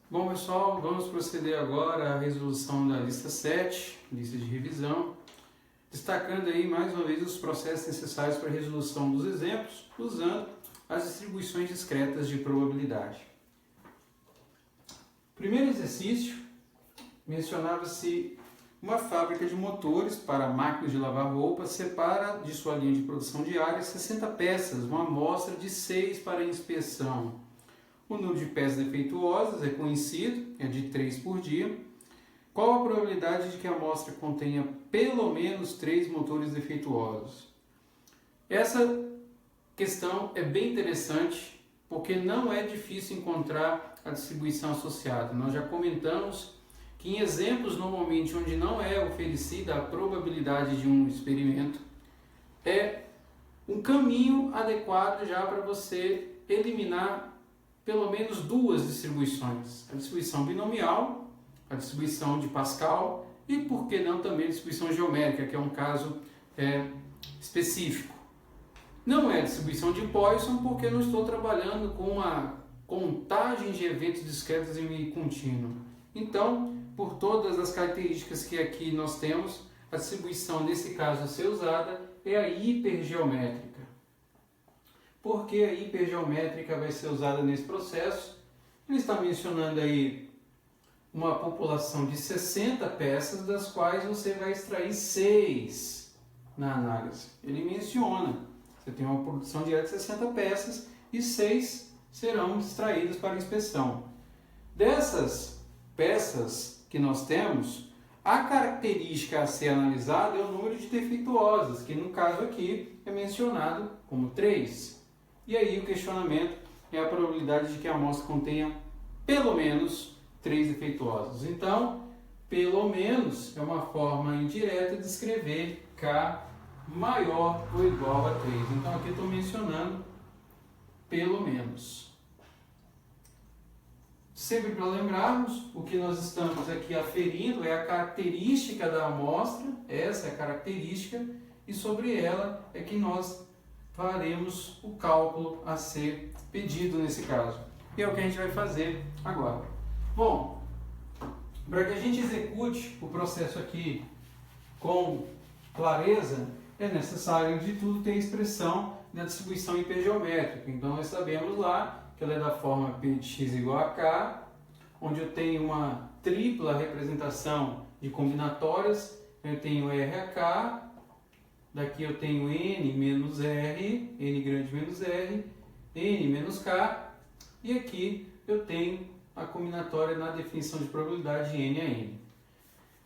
Bom, pessoal, vamos proceder agora à resolução da lista 7, lista de revisão, destacando aí mais uma vez os processos necessários para a resolução dos exemplos, usando as distribuições discretas de probabilidade. Primeiro exercício, mencionava-se uma fábrica de motores para máquinas de lavar roupa separa de sua linha de produção diária 60 peças, uma amostra de 6 para inspeção. O número de peças defeituosas é conhecido, é de 3 por dia. Qual a probabilidade de que a amostra contenha pelo menos 3 motores defeituosos? Essa questão é bem interessante, porque não é difícil encontrar a distribuição associada. Nós já comentamos que em exemplos normalmente onde não é oferecida a probabilidade de um experimento, é um caminho adequado já para você eliminar pelo menos duas distribuições, a distribuição binomial, a distribuição de Pascal e, por que não, também a distribuição geométrica, que é um caso específico. Não é a distribuição de Poisson, porque eu não estou trabalhando com uma contagem de eventos discretos em meio contínuo. Então, por todas as características que aqui nós temos, a distribuição nesse caso a ser usada é a hipergeométrica. Por que a hipergeométrica vai ser usada nesse processo? Ele está mencionando aí uma população de 60 peças, das quais você vai extrair 6 na análise. Ele menciona, você tem uma produção diária de 60 peças e 6 serão extraídas para inspeção. Dessas peças que nós temos, a característica a ser analisada é o número de defeituosas, que no caso aqui é mencionado como 3. E aí o questionamento é a probabilidade de que a amostra contenha pelo menos 3 defeituosos. Então, pelo menos é uma forma indireta de escrever K maior ou igual a 3. Então aqui estou mencionando pelo menos. Sempre para lembrarmos, o que nós estamos aqui aferindo é a característica da amostra, essa é a característica, e sobre ela é que nós faremos o cálculo a ser pedido nesse caso. E é o que a gente vai fazer agora. Bom, para que a gente execute o processo aqui com clareza, é necessário, de tudo, ter a expressão da distribuição hipergeométrica. Então, nós sabemos lá que ela é da forma P de x igual a K, onde eu tenho uma tripla representação de combinatórias, eu tenho RH, daqui eu tenho N menos R, N grande menos R, N menos K, e aqui eu tenho a combinatória na definição de probabilidade de N a N.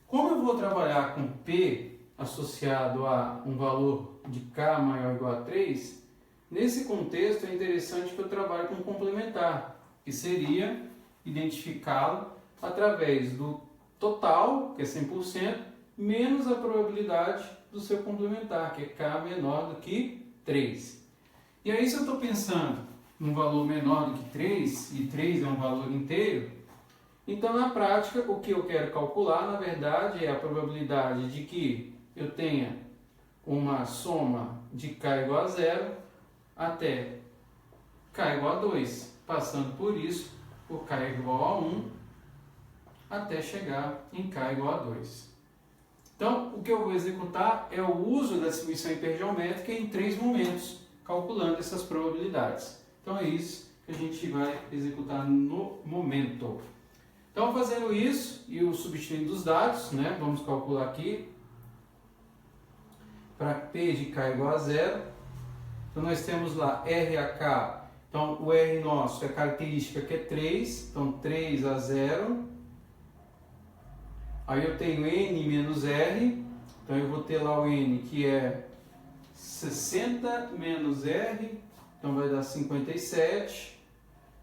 Como eu vou trabalhar com P associado a um valor de K maior ou igual a 3, nesse contexto é interessante que eu trabalhe com complementar, que seria identificá-lo através do total, que é 100%, menos a probabilidade do seu complementar, que é K menor do que 3. E aí, se eu estou pensando num valor menor do que 3, e 3 é um valor inteiro, então na prática o que eu quero calcular, na verdade, é a probabilidade de que eu tenha uma soma de K igual a 0 até K igual a 2, passando por isso, por K igual a 1, até chegar em K igual a 2. Então, o que eu vou executar é o uso da distribuição hipergeométrica em 3 momentos, calculando essas probabilidades. Então, é isso que a gente vai executar no momento. Então, fazendo isso e o substituindo os dados, né, vamos calcular aqui para P de K igual a 0. Então, nós temos lá RH. Então, o R nosso é a característica que é 3. Então, 3 a 0. Aí eu tenho N menos R. Então, eu vou ter lá o N, que é 60 menos R. Então, vai dar 57.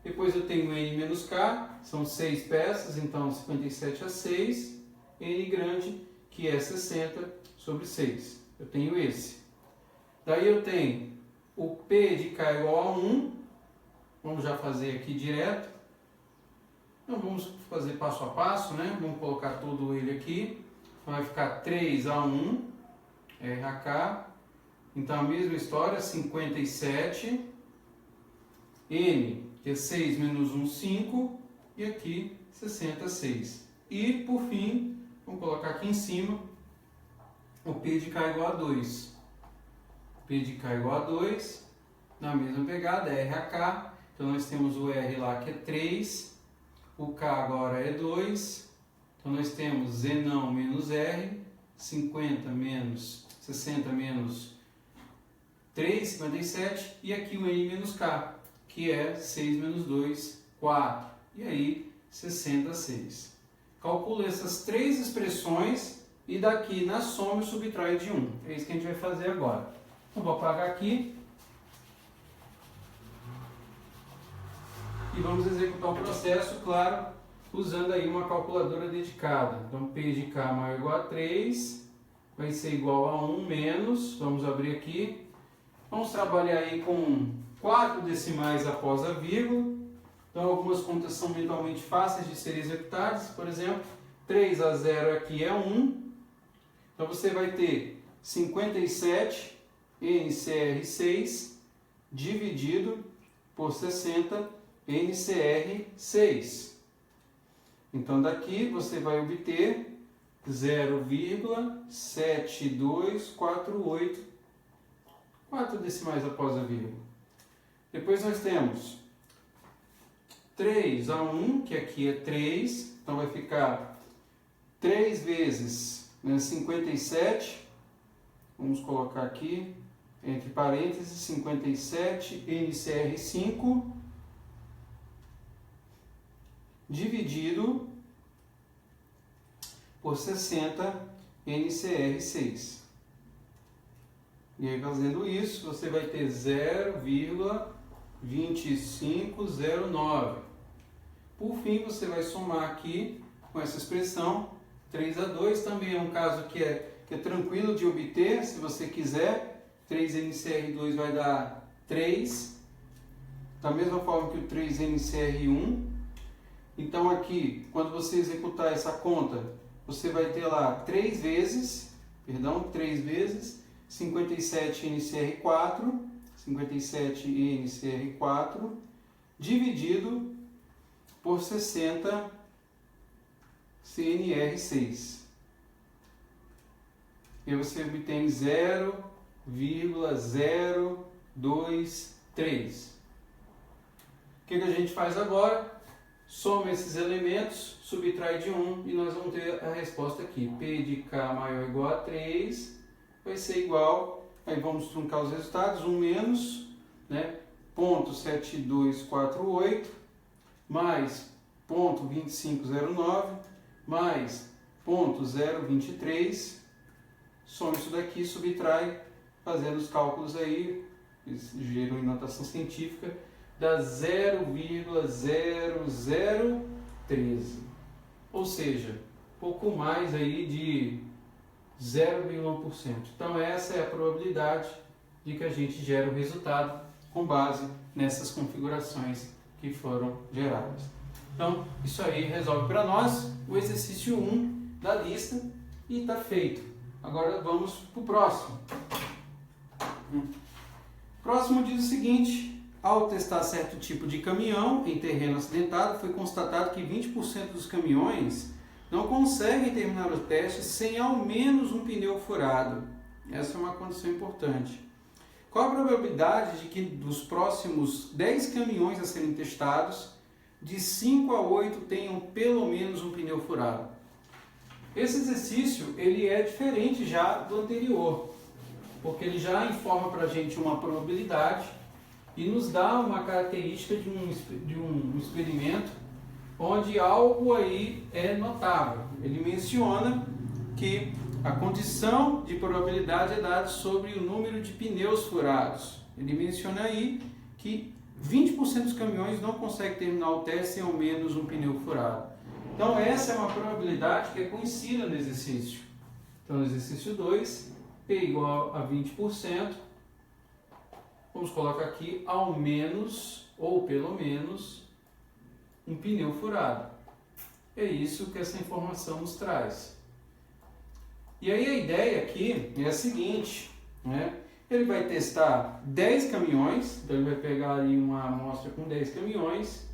Depois eu tenho N menos K. São 6 peças. Então, 57 a 6. N grande, que é 60 sobre 6. Eu tenho esse. Daí eu tenho o P de K igual a 1, vamos já fazer aqui direto. Então vamos fazer passo a passo, né? Vamos colocar tudo ele aqui. Então vai ficar 3 a 1, RH. Então a mesma história, 57. N, que é 6 menos 1, 5. E aqui 66. E, por fim, vamos colocar aqui em cima o P de K igual a 2. P de K igual a 2, na mesma pegada, R a K. Então, nós temos o R lá que é 3, o K agora é 2. Então, nós temos Z não menos R, 50 menos 60 menos 3, 57. E aqui o N menos K, que é 6 menos 2, 4. E aí, 66. Calcula essas três expressões e daqui na soma eu subtraio de 1. É isso que a gente vai fazer agora. Então, vou apagar aqui. E vamos executar o processo, claro, usando aí uma calculadora dedicada. Então, P de K maior ou igual a 3 vai ser igual a 1 menos, vamos abrir aqui. Vamos trabalhar aí com 4 decimais após a vírgula. Então, algumas contas são mentalmente fáceis de serem executadas. Por exemplo, 3 a 0 aqui é 1. Então, você vai ter 57 NCR6 dividido por 60 NCR6. Então, daqui você vai obter 0,7248, 4 decimais após a vírgula. Depois nós temos 3 a 1, que aqui é 3, então vai ficar 3 vezes 57, vamos colocar aqui, entre parênteses, 57 NCR5, dividido por 60 NCR6. E aí, fazendo isso, você vai ter 0,2509. Por fim, você vai somar aqui com essa expressão 3 a 2. Também é um caso que é tranquilo de obter, se você quiser. 3 NCR2 vai dar 3, da mesma forma que o 3 NCR1. Então aqui, quando você executar essa conta, você vai ter lá 3 vezes 57 NCR4, dividido por 60 CNR6. E você obtém 0,023. O que a gente faz agora? Soma esses elementos, subtrai de 1 e nós vamos ter a resposta aqui. P de K maior ou igual a 3 vai ser igual, aí vamos truncar os resultados, 1 menos, né, 0,7248 mais 0,2509 mais 0,023. Soma isso daqui, subtrai, fazendo os cálculos aí, eles geram em notação científica, dá 0,0013, ou seja, pouco mais aí de 0,1%. Então essa é a probabilidade de que a gente gere o resultado com base nessas configurações que foram geradas. Então isso aí resolve para nós o exercício 1 da lista e está feito. Agora vamos para o próximo. O próximo diz o seguinte: ao testar certo tipo de caminhão em terreno acidentado, foi constatado que 20% dos caminhões não conseguem terminar o teste sem ao menos um pneu furado. Essa é uma condição importante. Qual a probabilidade de que dos próximos 10 caminhões a serem testados, de 5 a 8 tenham pelo menos um pneu furado? Esse exercício ele é diferente já do anterior, porque ele já informa para a gente uma probabilidade e nos dá uma característica de um experimento onde algo aí é notável. Ele menciona que a condição de probabilidade é dada sobre o número de pneus furados. Ele menciona aí que 20% dos caminhões não conseguem terminar o teste sem ao menos um pneu furado. Então essa é uma probabilidade que é conhecida no exercício. Então no exercício 2, P igual a 20%, vamos colocar aqui ao menos ou pelo menos um pneu furado. É isso que essa informação nos traz. E aí a ideia aqui é a seguinte, né? Ele vai testar 10 caminhões, então ele vai pegar ali uma amostra com 10 caminhões,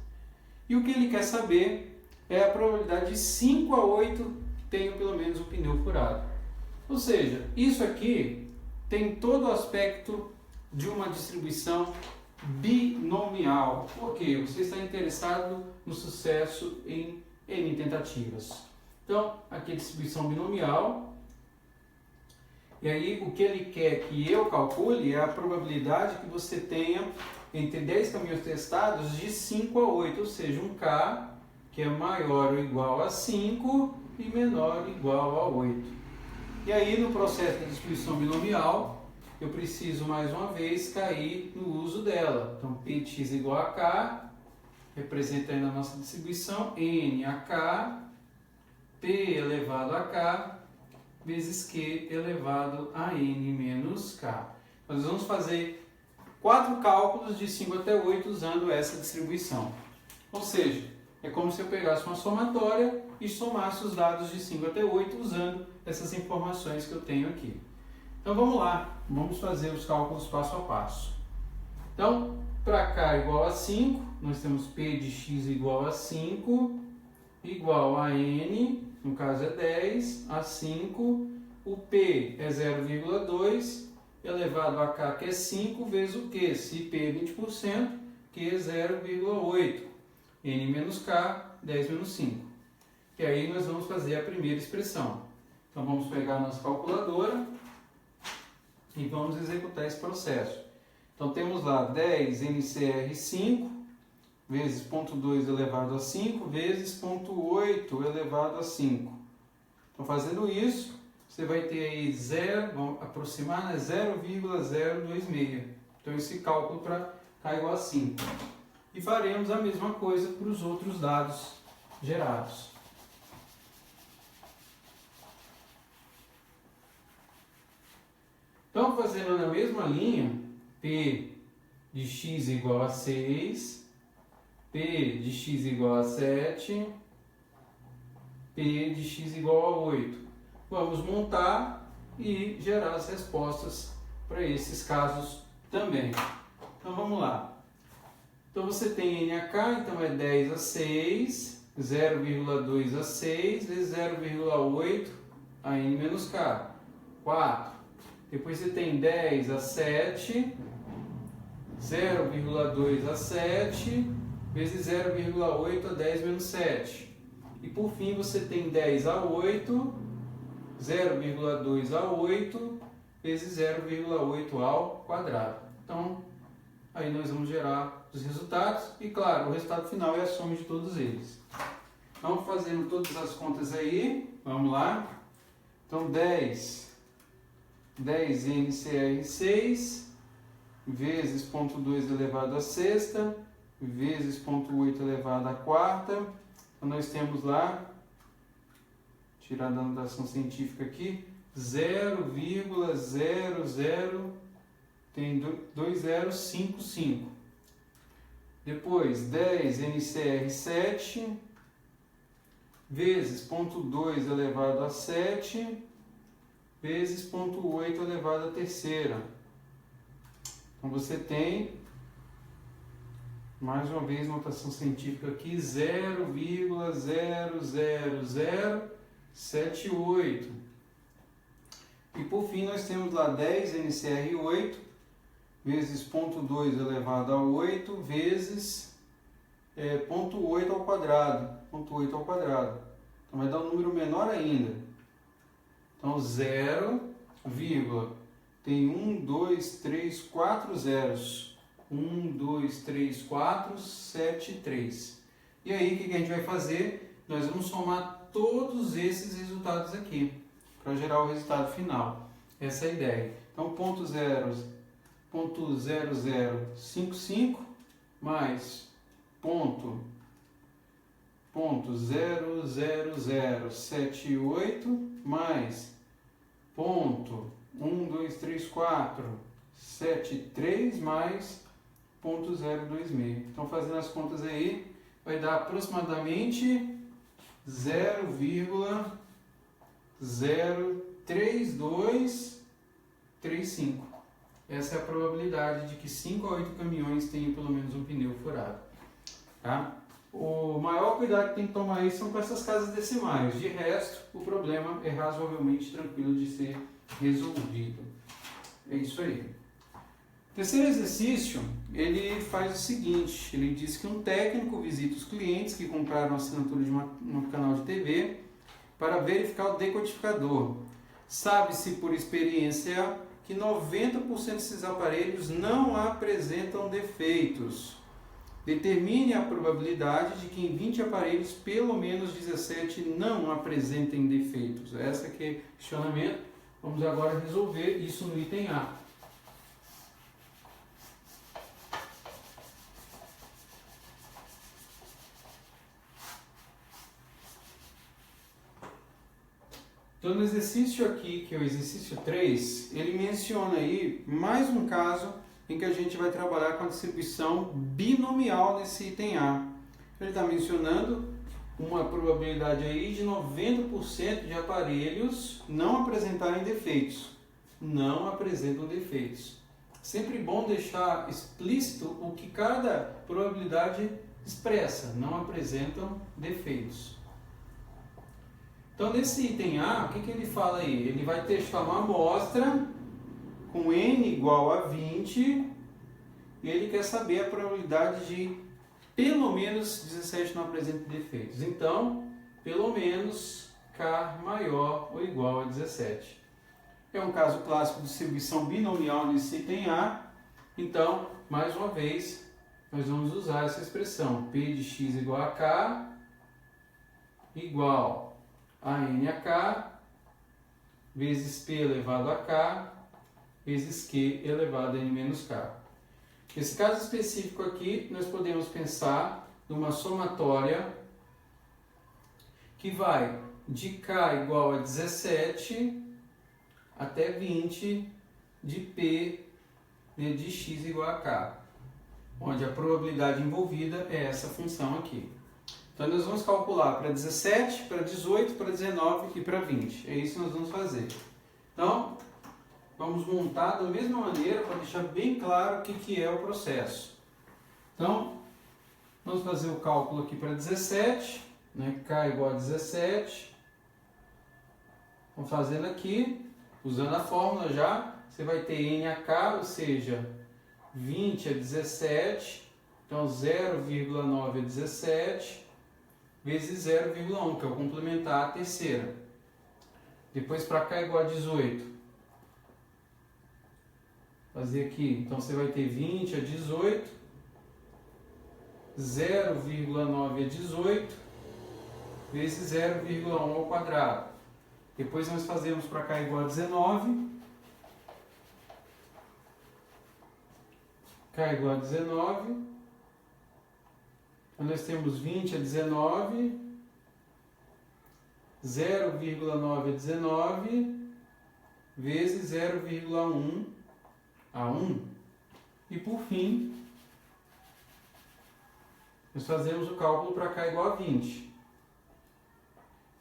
e o que ele quer saber é a probabilidade de 5 a 8 tenham pelo menos um pneu furado. Ou seja, isso aqui tem todo o aspecto de uma distribuição binomial. Por quê? Você está interessado no sucesso em N tentativas. Então, aqui é distribuição binomial. E aí, o que ele quer que eu calcule é a probabilidade que você tenha entre 10 caminhões testados de 5 a 8, ou seja, um K que é maior ou igual a 5 e menor ou igual a 8. E aí, no processo de distribuição binomial, eu preciso mais uma vez cair no uso dela. Então, P de x igual a K, representa aí na nossa distribuição N a K, P elevado a K, vezes Q elevado a N menos K. Nós vamos fazer 4 cálculos de 5 até 8 usando essa distribuição. Ou seja, é como se eu pegasse uma somatória e somasse os dados de 5 até 8 usando essas informações que eu tenho aqui. Então vamos lá, vamos fazer os cálculos passo a passo. Então, para K igual a 5, nós temos P de x igual a 5, igual a N, no caso é 10, a 5, o P é 0,2, elevado a K que é 5, vezes o Q, se P é 20%, Q é 0,8. N menos K, 10 menos 5. E aí nós vamos fazer a primeira expressão. Então vamos pegar a nossa calculadora e vamos executar esse processo. Então temos lá 10 NCR5 vezes 0,2 elevado a 5 vezes 0,8 elevado a 5. Então fazendo isso, você vai ter aí 0, vamos aproximar, né? 0,026. Então esse cálculo para K igual a 5. E faremos a mesma coisa para os outros dados gerados. Então, fazendo na mesma linha, P de x igual a 6, P de x igual a 7, P de x igual a 8. Vamos montar e gerar as respostas para esses casos também. Então, vamos lá. Então, você tem NH, então é 10 a 6, 0,2 a 6, vezes 0,8 a N menos K, 4. Depois você tem 10 a 7, 0,2 a 7, vezes 0,8 a 10 menos 7. E por fim você tem 10 a 8, 0,2 a 8, vezes 0,8 ao quadrado. Então, aí nós vamos gerar os resultados e, claro, o resultado final é a soma de todos eles. Então, fazendo todas as contas aí, vamos lá. Então, 10 NCR6 vezes 0,2 elevado a sexta vezes 0,8 elevado a quarta. Então, nós temos lá, tirar da notação científica aqui, 0,00 tem 2055. Depois, 10 NCR7 vezes 0,2 elevado a 7 vezes 0,8 elevado a terceira. Então, você tem, mais uma vez, notação científica aqui, 0,00078. E, por fim, nós temos lá 10 NCR8 vezes 0,2 elevado a 8 vezes 0,8 ao quadrado. 0,8 ao quadrado. Então, vai dar um número menor ainda. Então, 0, tem 1, 2, 3, 4 zeros. 1, 2, 3, 4, 7, 3. E aí, o que a gente vai fazer? Nós vamos somar todos esses resultados aqui, para gerar o resultado final. Essa é a ideia. Então, 0,0055 mais 0,00078 mais 0,12347 mais 0,026. Então, fazendo as contas aí, vai dar aproximadamente 0,03235. Essa é a probabilidade de que 5 a 8 caminhões tenham pelo menos um pneu furado. Tá? O maior cuidado que tem que tomar aí são com essas casas decimais. De resto, o problema é razoavelmente tranquilo de ser resolvido. É isso aí. O terceiro exercício, ele faz o seguinte, ele diz que um técnico visita os clientes que compraram assinatura de um canal de TV para verificar o decodificador. Sabe-se por experiência que 90% desses aparelhos não apresentam defeitos. Determine a probabilidade de que em 20 aparelhos, pelo menos 17 não apresentem defeitos. Esse aqui é o questionamento. Vamos agora resolver isso no item A. Então, no exercício aqui, que é o exercício 3, ele menciona aí mais um caso em que a gente vai trabalhar com a distribuição binomial nesse item A. Ele está mencionando uma probabilidade aí de 90% de aparelhos não apresentarem defeitos. Não apresentam defeitos. Sempre bom deixar explícito o que cada probabilidade expressa. Não apresentam defeitos. Então, nesse item A, o que ele fala aí? Ele vai testar uma amostra com n igual a 20 e ele quer saber a probabilidade de pelo menos 17 não apresentem defeitos. Então, pelo menos K maior ou igual a 17. É um caso clássico de distribuição binomial nesse item A. Então, mais uma vez, nós vamos usar essa expressão P de x igual a K igual a n a k vezes p elevado a k vezes q elevado a n menos k. Nesse caso específico aqui, nós podemos pensar numa somatória que vai de k igual a 17 até 20 de p de x igual a k, onde a probabilidade envolvida é essa função aqui. Então, nós vamos calcular para 17, para 18, para 19 e para 20. É isso que nós vamos fazer. Então, vamos montar da mesma maneira para deixar bem claro o que é o processo. Então, vamos fazer o cálculo aqui para 17, né? K igual a 17. Vamos fazendo aqui, usando a fórmula já. Você vai ter n a k, ou seja, 20 a 17. Então, 0,9 a 17. Vezes 0,1, que é o complementar à terceira. Depois para cá é igual a 18. Fazer aqui, então você vai ter 20 a 18, 0,9 a 18, vezes 0,1 ao quadrado. Depois nós fazemos para cá igual a 19, K igual a 19, então, nós temos 20 a 19, 0,9 a 19, vezes 0,1 a 1. E por fim, nós fazemos o cálculo para cá igual a 20,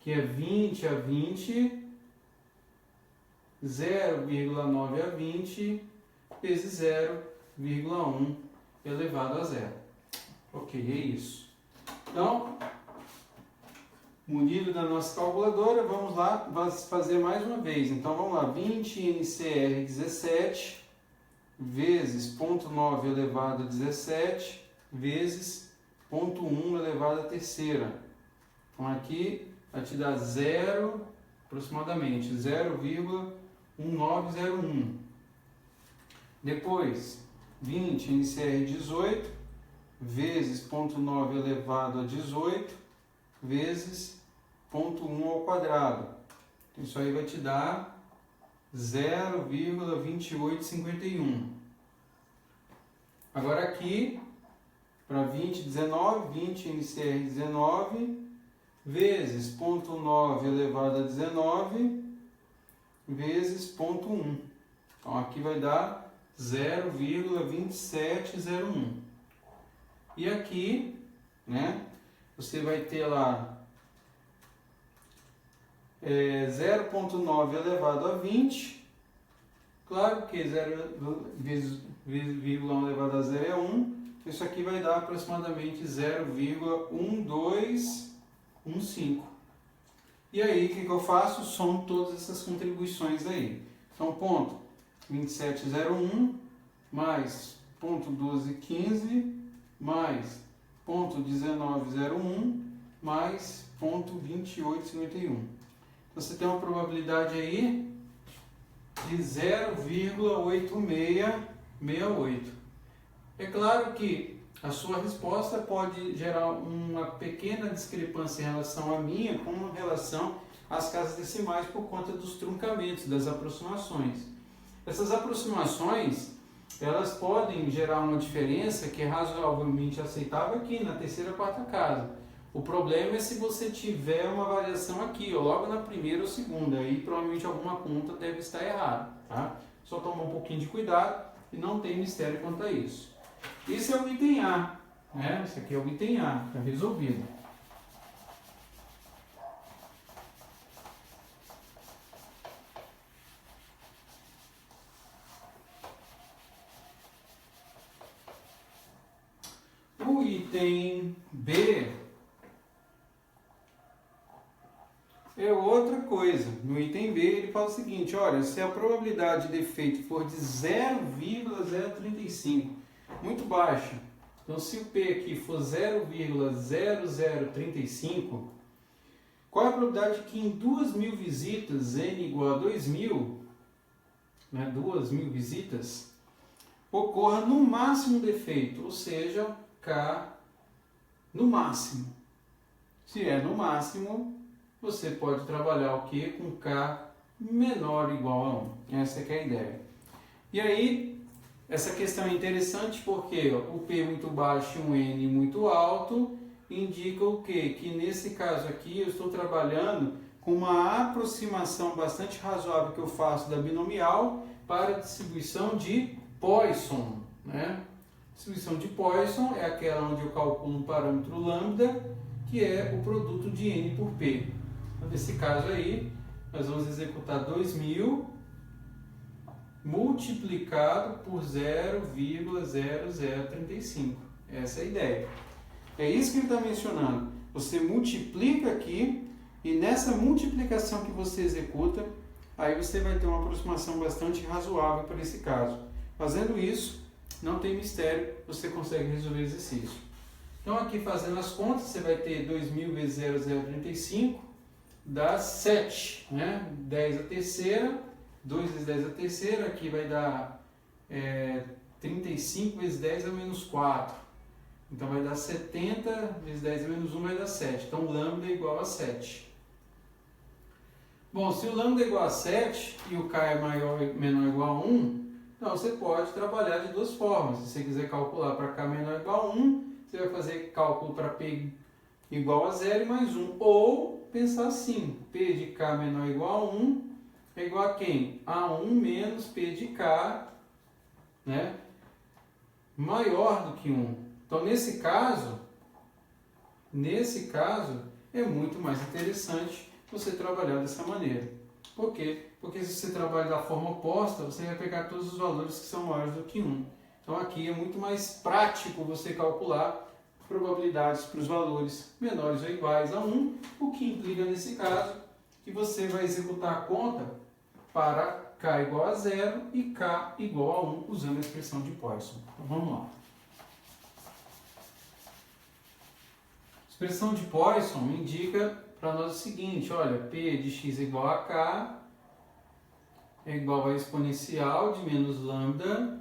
que é 20 a 20, 0,9 a 20, vezes 0,1 elevado a 0. Ok, é isso. Então, munido da nossa calculadora, vamos lá fazer mais uma vez. Então, vamos lá, 20 NCR 17 vezes 0,9 elevado a 17 vezes 0,1 elevado a terceira. Então, aqui vai te dar 0, aproximadamente 0,1901. Depois, 20 NCR 18 vezes 0,9 elevado a 18 vezes 0,1 ao quadrado. Então, isso aí vai te dar 0,2851. Agora aqui, para 20, 19, 20 NCR 19 vezes 0,9 elevado a 19 vezes 0,1. Então, aqui vai dar 0,2701. E aqui, né, você vai ter lá 0,9 elevado a 20. Claro que 0,1 elevado a 0 é 1. Isso aqui vai dar aproximadamente 0,1215. E aí, o que eu faço? Somo todas essas contribuições aí. Então, ponto 2701 mais ponto 1215 mais ponto 1901 mais ponto 2851. Você tem uma probabilidade aí de 0,8668. É claro que a sua resposta pode gerar uma pequena discrepância em relação à minha com relação às casas decimais por conta dos truncamentos, das aproximações. Essas aproximações, elas podem gerar uma diferença que é razoavelmente aceitável aqui na terceira ou quarta casa. O problema é se você tiver uma variação aqui, ou logo na primeira ou segunda, aí provavelmente alguma conta deve estar errada, tá? Só tomar um pouquinho de cuidado e não tem mistério quanto a isso. Esse é o item A, né? Esse aqui é o item A, está resolvido. O item B é outra coisa. No item B ele fala o seguinte, olha, se a probabilidade de defeito for de 0,035, muito baixa, então se o P aqui for 0,0035, qual é a probabilidade que em 2.000 visitas, N igual a 2.000, né, 2.000 visitas, ocorra no máximo defeito, ou seja, K no máximo. Se é no máximo, você pode trabalhar o que com K menor ou igual a 1. Essa é que é a ideia. E aí, essa questão é interessante porque o P muito baixo e um N muito alto indica o quê? Que nesse caso aqui eu estou trabalhando com uma aproximação bastante razoável que eu faço da binomial para a distribuição de Poisson, né? Distribuição de Poisson é aquela onde eu calculo um parâmetro lambda, que é o produto de N por P. Então, nesse caso aí, nós vamos executar 2.000 multiplicado por 0,0035. Essa é a ideia. É isso que ele está mencionando. Você multiplica aqui e nessa multiplicação que você executa, aí você vai ter uma aproximação bastante razoável para esse caso. Fazendo isso, não tem mistério, você consegue resolver o exercício. Então aqui fazendo as contas, você vai ter 2.000 vezes 0,035, dá 7, né? 10 a terceira, 2 vezes 10 a terceira, aqui vai dar 35 vezes 10 a menos 4. Então vai dar 70 vezes 10 a menos 1 vai dar 7. Então lambda é igual a 7. Bom, se o lambda é igual a 7 e o k é menor ou igual a 1, então você pode trabalhar de duas formas. Se você quiser calcular para k menor ou igual a 1, você vai fazer cálculo para p igual a 0 e mais 1. Ou pensar assim, p de k menor ou igual a 1 é igual a quem? A 1 menos p de k, né, maior do que 1. Então, nesse caso, é muito mais interessante você trabalhar dessa maneira. Por quê? Porque se você trabalha da forma oposta, você vai pegar todos os valores que são maiores do que 1. Então, aqui é muito mais prático você calcular probabilidades para os valores menores ou iguais a 1, o que implica, nesse caso, que você vai executar a conta para k igual a 0 e k igual a 1, usando a expressão de Poisson. Então, vamos lá. A expressão de Poisson indica para nós o seguinte, olha, p de x igual a k é igual a exponencial de menos lambda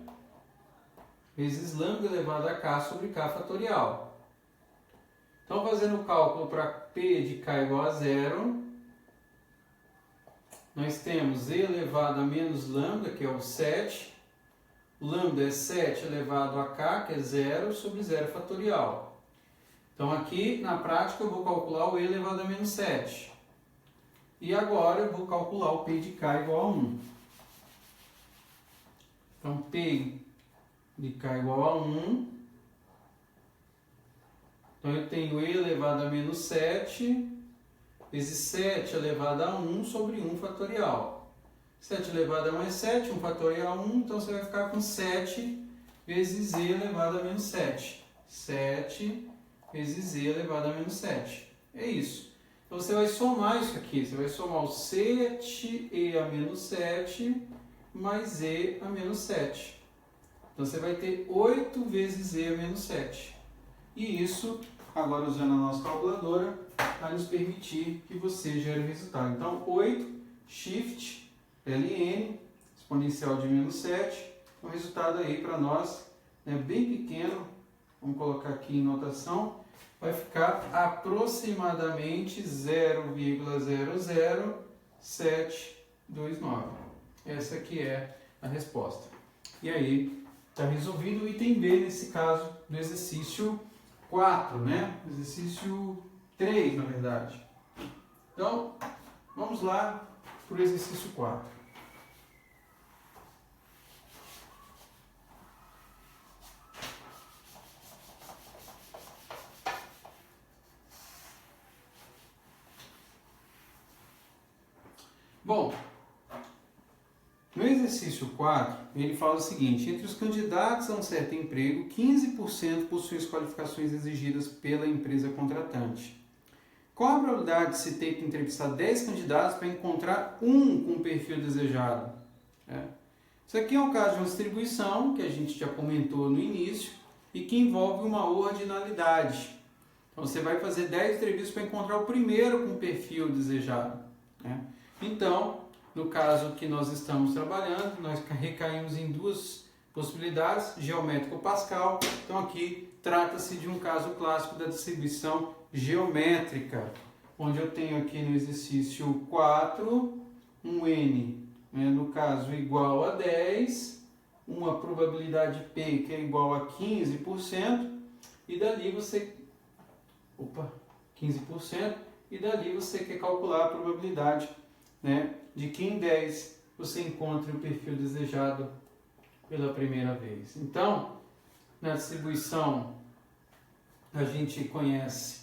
vezes lambda elevado a k sobre k fatorial. Então, fazendo o cálculo para p de k igual a 0, nós temos e elevado a menos lambda, que é o 7, lambda é 7 elevado a k, que é 0, sobre 0 fatorial. Então, aqui, na prática, eu vou calcular o e elevado a menos 7. E agora, eu vou calcular o p de k igual a 1. Então, p de k igual a 1. Então, eu tenho e elevado a menos 7 vezes 7 elevado a 1 sobre 1 fatorial. 7 elevado a 1 é 7, 1 fatorial 1, então você vai ficar com 7 vezes z elevado a menos 7. 7 vezes z elevado a menos 7. É isso. Então você vai somar isso aqui. Você vai somar o 7e a menos 7 mais e a menos 7. Então você vai ter 8 vezes e a menos 7. E isso, agora usando a nossa calculadora, vai nos permitir que você gere o resultado. Então 8 shift ln exponencial de menos 7. O resultado aí para nós é bem pequeno. Vamos colocar aqui em notação. Vai ficar aproximadamente 0,00729. Essa aqui é a resposta. E aí, está resolvido o item B, nesse caso, do exercício 4, né? Exercício 3, na verdade. Então, vamos lá para o exercício 4. Bom, no exercício 4, ele fala o seguinte: entre os candidatos a um certo emprego, 15% possuem as qualificações exigidas pela empresa contratante. Qual a probabilidade de se ter que entrevistar 10 candidatos para encontrar um com o perfil desejado? Isso aqui é um caso de uma distribuição que a gente já comentou no início e que envolve uma ordinalidade. Então você vai fazer 10 entrevistas para encontrar o primeiro com o perfil desejado. Então, no caso que nós estamos trabalhando, nós recaímos em duas possibilidades, geométrico ou Pascal. Então aqui trata-se de um caso clássico da distribuição geométrica, onde eu tenho aqui no exercício 4, um n, no caso igual a 10, uma probabilidade P que é igual a 15%, e dali você... 15%, e dali você quer calcular a probabilidade, de que em 10 você encontre o perfil desejado pela primeira vez. Então, na distribuição, a gente conhece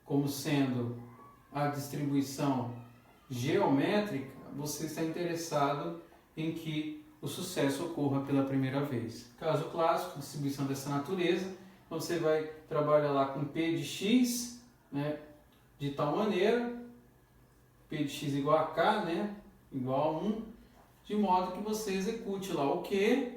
como sendo a distribuição geométrica. Você está interessado em que o sucesso ocorra pela primeira vez. Caso clássico, distribuição dessa natureza, você vai trabalhar lá com P de x, de tal maneira, P de x igual a K, igual a 1, de modo que você execute lá o Q,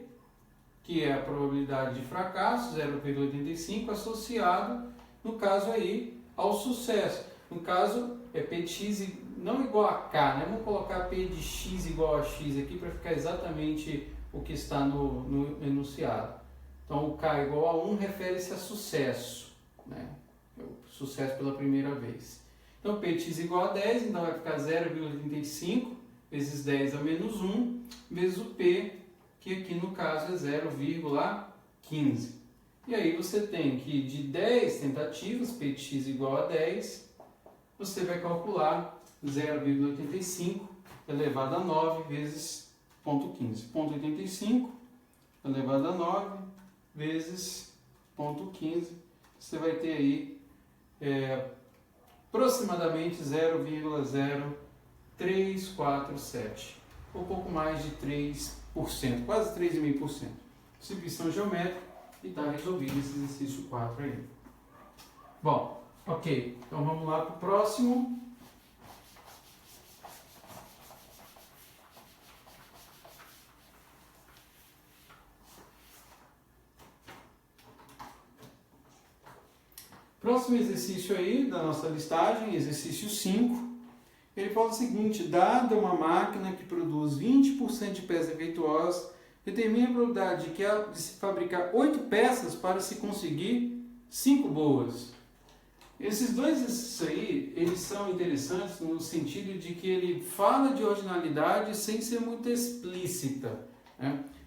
que é a probabilidade de fracasso, 0,85, associado, no caso aí, ao sucesso. No caso, é P de x não igual a K, Vamos colocar P de x igual a x aqui para ficar exatamente o que está no enunciado. Então, o K igual a 1 refere-se a sucesso, o sucesso pela primeira vez. Então, P de x igual a 10, então vai ficar 0,35 vezes 10 a menos 1, vezes o P, que aqui no caso é 0,15. E aí você tem que de 10 tentativas, P de x igual a 10, você vai calcular 0,85 elevado a 9 vezes 0,15. 0,85 elevado a 9 vezes 0,15. Você vai ter aí aproximadamente 0,0347, ou pouco mais de 3%, quase 3,5%. Distribuição geométrica, e está resolvido esse exercício 4 aí. Bom, ok, então vamos lá para o próximo. Próximo exercício aí da nossa listagem, exercício 5, ele fala o seguinte: dada uma máquina que produz 20% de peças defeituosas, determina a probabilidade de se fabricar 8 peças para se conseguir 5 boas. Esses dois exercícios aí, eles são interessantes no sentido de que ele fala de ordinalidade sem ser muito explícita,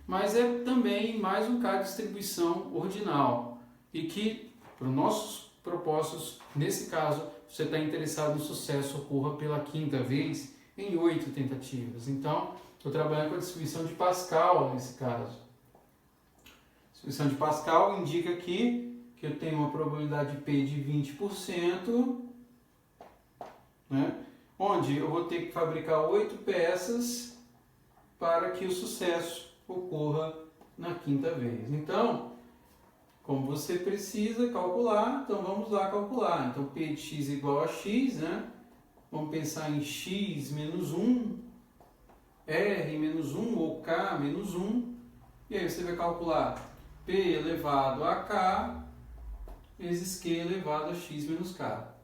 mas é também mais um caso de distribuição ordinal, e que, para os nossos propósitos, nesse caso, você está interessado no sucesso ocorra pela quinta vez em 8 tentativas. Então, estou trabalhando com a distribuição de Pascal nesse caso. A distribuição de Pascal indica aqui que eu tenho uma probabilidade P de 20%, onde eu vou ter que fabricar 8 peças para que o sucesso ocorra na quinta vez. Então, como você precisa calcular, então vamos lá calcular. Então, P de x igual a x, né? Vamos pensar em x menos 1, R menos 1 ou K menos 1. E aí você vai calcular P elevado a K vezes Q elevado a x menos K.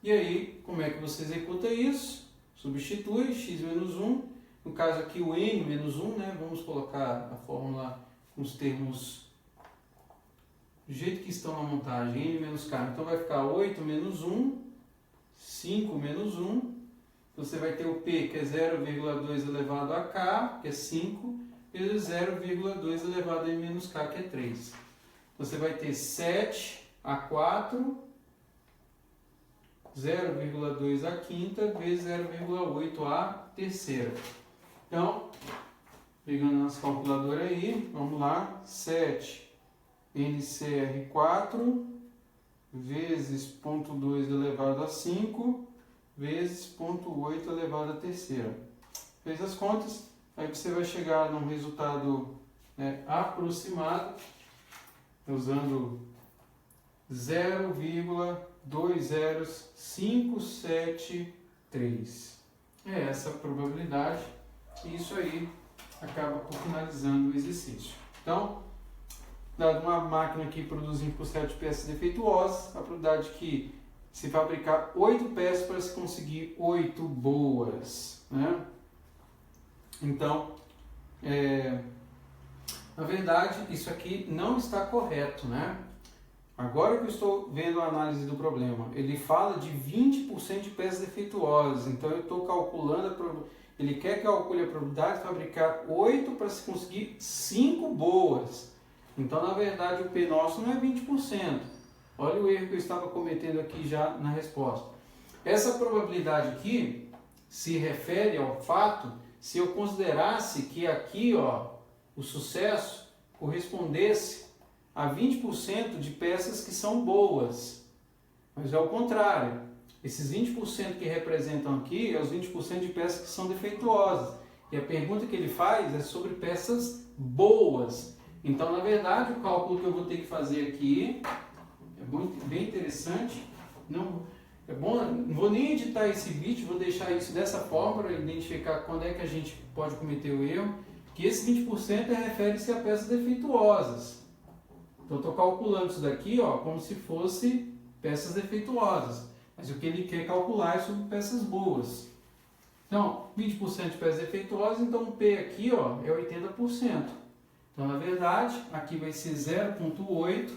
E aí, como é que você executa isso? Substitui x menos 1. No caso aqui o n menos 1, né? Vamos colocar a fórmula com os termos do jeito que estão na montagem, n menos k. Então vai ficar 8 menos 1, 5 menos 1. Você vai ter o P, que é 0,2 elevado a K, que é 5, vezes 0,2 elevado a n menos K, que é 3. Você vai ter 7 a 4, 0,2 a quinta, vezes 0,8 a terceira. Então, pegando nossa calculadora aí, vamos lá, 7 NCR4 vezes 0,2 elevado a 5 vezes 0,8 elevado a terceira. Fez as contas, aí você vai chegar num resultado, né, aproximado, usando 0,20573. É essa a probabilidade, e isso aí acaba por finalizando o exercício. Então, dado uma máquina que produz 1% de peças defeituosas, a probabilidade que se fabricar 8 peças para se conseguir 8 boas, né? Então, na verdade, isso aqui não está correto, né? Agora que eu estou vendo a análise do problema, ele fala de 20% de peças defeituosas, então eu estou calculando, ele quer que calcule a probabilidade de fabricar 8 para se conseguir 5 boas. Então, na verdade, o P nosso não é 20%. Olha o erro que eu estava cometendo aqui já na resposta. Essa probabilidade aqui se refere ao fato se eu considerasse que aqui, ó, o sucesso correspondesse a 20% de peças que são boas. Mas é o contrário. Esses 20% que representam aqui é os 20% de peças que são defeituosas. E a pergunta que ele faz é sobre peças boas. Então, na verdade, o cálculo que eu vou ter que fazer aqui é bem interessante. Não vou nem editar esse vídeo, vou deixar isso dessa forma para identificar quando é que a gente pode cometer o erro. Que esse 20% refere-se a peças defeituosas. Então, estou calculando isso daqui, ó, como se fosse peças defeituosas. Mas o que ele quer calcular é sobre peças boas. Então, 20% de peças defeituosas, então o P aqui, ó, é 80%. Então, na verdade, aqui vai ser 0,8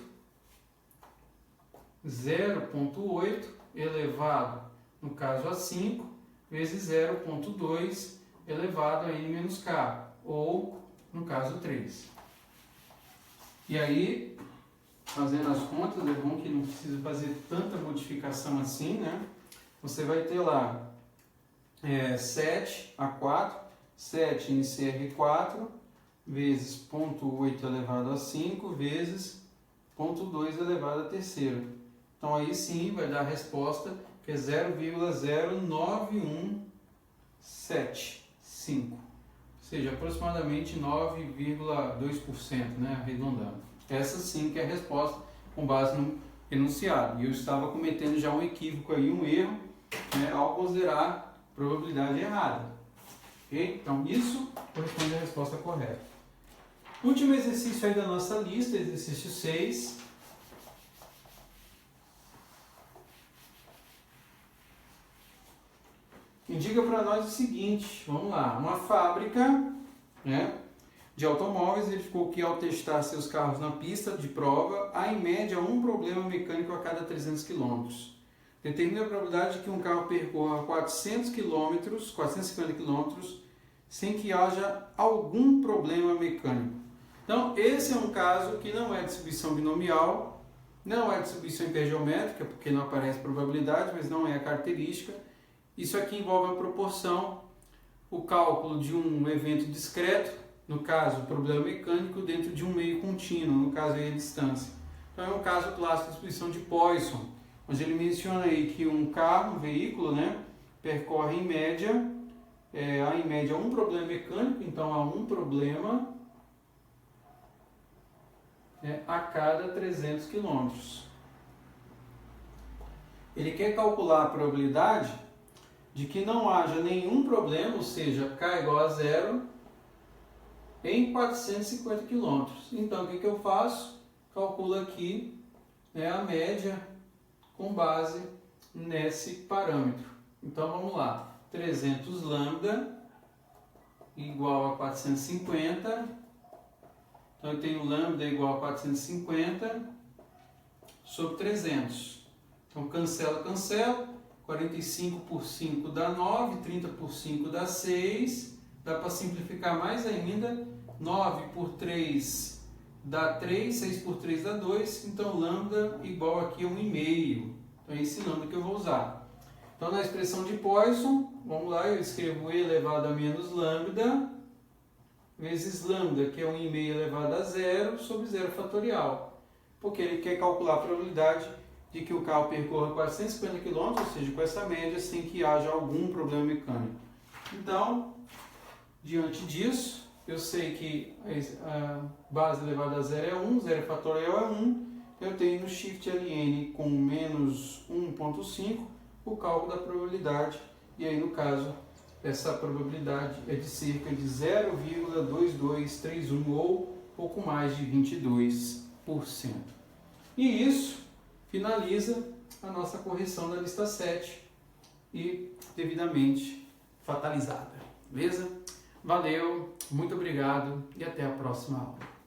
elevado, no caso, a 5, vezes 0,2 elevado a n menos k, ou, no caso, 3. E aí, fazendo as contas, é bom que não precisa fazer tanta modificação assim, né? Você vai ter lá 7 a 4, 7 em CR4, vezes 0,8 elevado a 5, vezes 0,2 elevado a terceira. Então, aí sim vai dar a resposta, que é 0,09175. Ou seja, aproximadamente 9,2%, né, arredondando. Essa sim que é a resposta com base no enunciado. E eu estava cometendo já um equívoco aí, um erro, né, ao considerar probabilidade errada. Ok? Então, isso corresponde à resposta correta. Último exercício aí da nossa lista, exercício 6. Indica para nós o seguinte, vamos lá, uma fábrica, né, de automóveis verificou que ao testar seus carros na pista de prova, há em média um problema mecânico a cada 300 km. Determina a probabilidade de que um carro percorra 450 km sem que haja algum problema mecânico. Então, esse é um caso que não é distribuição binomial, não é distribuição hipergeométrica, porque não aparece probabilidade, mas não é a característica. Isso aqui envolve a proporção, o cálculo de um evento discreto, no caso, o problema mecânico, dentro de um meio contínuo, no caso aí a distância. Então é um caso clássico de distribuição de Poisson, onde ele menciona aí que um carro, um veículo, né, percorre em média há em média um problema mecânico, então há um problema a cada 300 km. Ele quer calcular a probabilidade de que não haja nenhum problema, ou seja, K igual a zero, em 450 km. Então, o que eu faço? Calculo aqui a média com base nesse parâmetro. Então, vamos lá. 300 lambda igual a 450. Então, eu tenho lambda igual a 450 sobre 300. Então, cancela, cancela. 45 por 5 dá 9, 30 por 5 dá 6. Dá para simplificar mais ainda. 9 por 3 dá 3, 6 por 3 dá 2. Então, lambda igual aqui a 1,5. Então, é esse lambda que eu vou usar. Então, na expressão de Poisson, vamos lá, eu escrevo e elevado a menos lambda vezes lambda, que é 1,5 elevado a zero, sobre zero fatorial. Porque ele quer calcular a probabilidade de que o carro percorra 450 km, ou seja, com essa média, sem que haja algum problema mecânico. Então, diante disso, eu sei que a base elevada a zero é 1, zero fatorial é 1, eu tenho no shift ln com menos 1,5 o cálculo da probabilidade, e aí no caso, essa probabilidade é de cerca de 0,2231 ou pouco mais de 22%. E isso finaliza a nossa correção da lista 7 e devidamente fatalizada. Beleza? Valeu, muito obrigado e até a próxima aula.